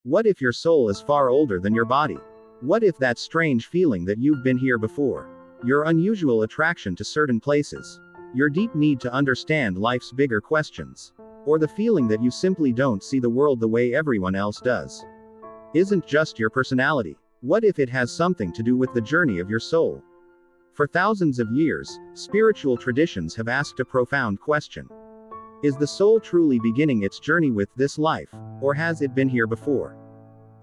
What if your soul is far older than your body? What if that strange feeling that you've been here before? Your unusual attraction to certain places? Your deep need to understand life's bigger questions? Or the feeling that you simply don't see the world the way everyone else does? Isn't just your personality. What if it has something to do with the journey of your soul? For thousands of years, spiritual traditions have asked a profound question. Is the soul truly beginning its journey with this life, or has it been here before?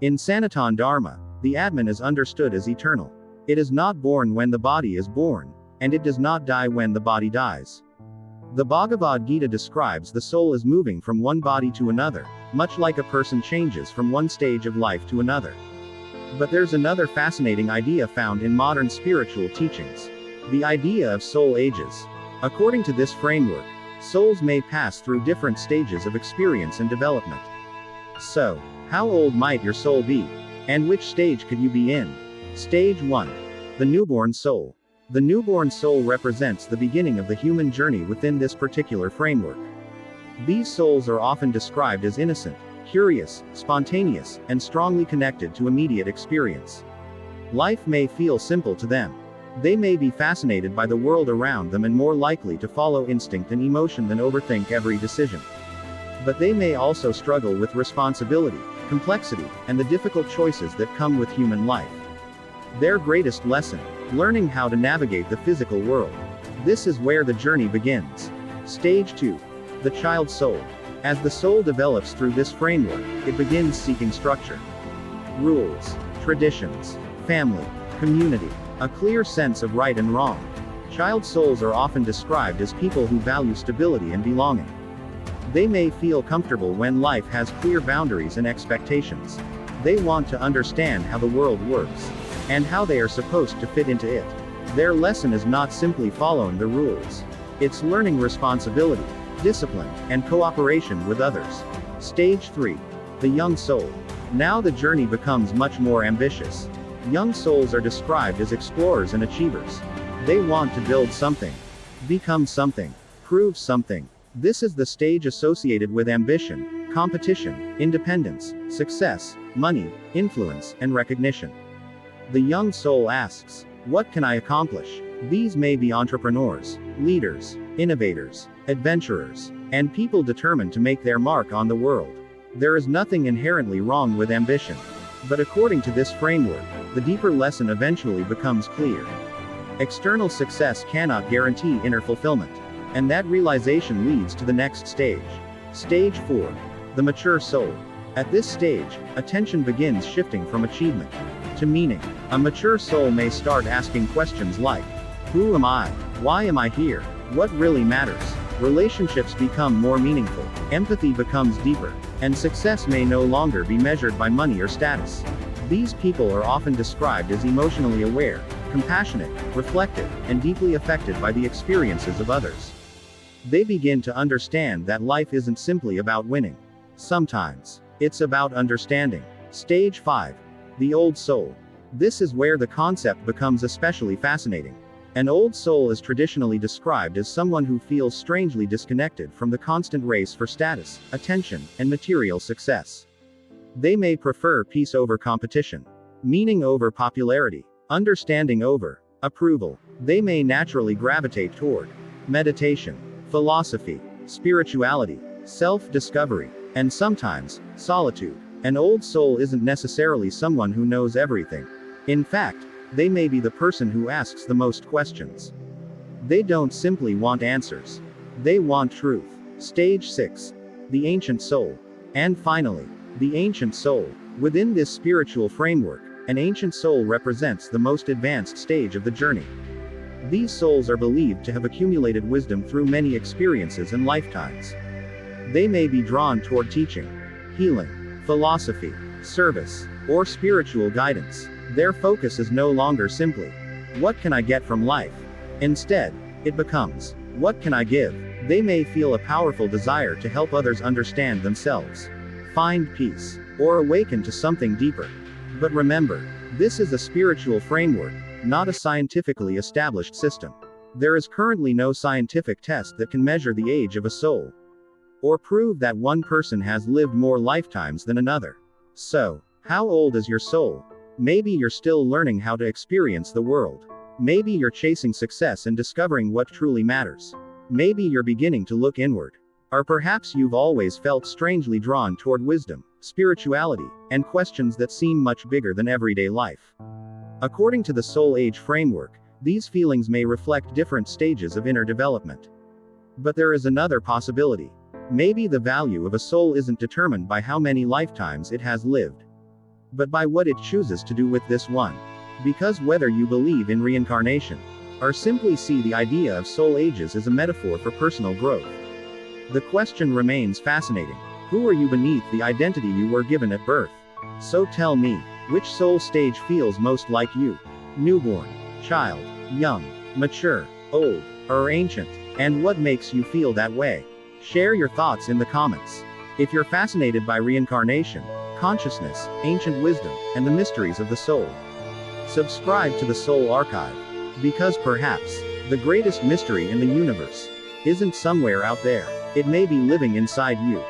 In Sanatana Dharma, the Atman is understood as eternal. It is not born when the body is born, and it does not die when the body dies. The Bhagavad Gita describes the soul as moving from one body to another, much like a person changes from one stage of life to another. But there's another fascinating idea found in modern spiritual teachings. The idea of soul ages. According to this framework, souls may pass through different stages of experience and development. So, how old might your soul be? And which stage could you be in? Stage 1. The newborn soul. The newborn soul represents the beginning of the human journey within this particular framework. These souls are often described as innocent, curious, spontaneous, and strongly connected to immediate experience. Life may feel simple to them. They may be fascinated by the world around them and more likely to follow instinct and emotion than overthink every decision. But they may also struggle with responsibility, complexity, and the difficult choices that come with human life. Their greatest lesson: learning how to navigate the physical world. This is where the journey begins. Stage 2. The child soul. As the soul develops through this framework, it begins seeking structure, rules, traditions, family, community, a clear sense of right and wrong. Child souls are often described as people who value stability and belonging. They may feel comfortable when life has clear boundaries and expectations. They want to understand how the world works, and how they are supposed to fit into it. Their lesson is not simply following the rules. It's learning responsibility, discipline, and cooperation with others. Stage 3. The young soul. Now the journey becomes much more ambitious. Young souls are described as explorers and achievers. They want to build something, become something, prove something. This is the stage associated with ambition, competition, independence, success, money, influence, and recognition. The young soul asks, what can I accomplish? These may be entrepreneurs, leaders, innovators, adventurers, and people determined to make their mark on the world. There is nothing inherently wrong with ambition. But according to this framework, the deeper lesson eventually becomes clear. External success cannot guarantee inner fulfillment. And that realization leads to the next stage. Stage 4. The mature soul. At this stage, attention begins shifting from achievement to meaning. A mature soul may start asking questions like, who am I? Why am I here? What really matters? Relationships become more meaningful, empathy becomes deeper, and success may no longer be measured by money or status. These people are often described as emotionally aware, compassionate, reflective, and deeply affected by the experiences of others. They begin to understand that life isn't simply about winning. Sometimes, it's about understanding. Stage 5. The old soul. This is where the concept becomes especially fascinating. An old soul is traditionally described as someone who feels strangely disconnected from the constant race for status, attention, and material success. They may prefer peace over competition, meaning over popularity, understanding over approval. They may naturally gravitate toward meditation, philosophy, spirituality, self-discovery, and sometimes, solitude. An old soul isn't necessarily someone who knows everything. In fact, they may be the person who asks the most questions. They don't simply want answers. They want truth. Stage 6. The ancient soul. And finally, the ancient soul. Within this spiritual framework, an ancient soul represents the most advanced stage of the journey. These souls are believed to have accumulated wisdom through many experiences and lifetimes. They may be drawn toward teaching, healing, philosophy, service, or spiritual guidance. Their focus is no longer simply, what can I get from life? Instead, it becomes, what can I give? They may feel a powerful desire to help others understand themselves, find peace, or awaken to something deeper. But remember, this is a spiritual framework, not a scientifically established system. There is currently no scientific test that can measure the age of a soul, or prove that one person has lived more lifetimes than another. So, how old is your soul? Maybe you're still learning how to experience the world. Maybe you're chasing success and discovering what truly matters. Maybe you're beginning to look inward. Or perhaps you've always felt strangely drawn toward wisdom, spirituality, and questions that seem much bigger than everyday life. According to the soul age framework, these feelings may reflect different stages of inner development. But there is another possibility. Maybe the value of a soul isn't determined by how many lifetimes it has lived, but by what it chooses to do with this one. Because whether you believe in reincarnation, or simply see the idea of soul ages as a metaphor for personal growth, the question remains fascinating. Who are you beneath the identity you were given at birth? So tell me, which soul stage feels most like you? Newborn, child, young, mature, old, or ancient? And what makes you feel that way? Share your thoughts in the comments. If you're fascinated by reincarnation, consciousness, ancient wisdom, and the mysteries of the soul, subscribe to the Soul Archive. Because perhaps, the greatest mystery in the universe isn't somewhere out there. It may be living inside you.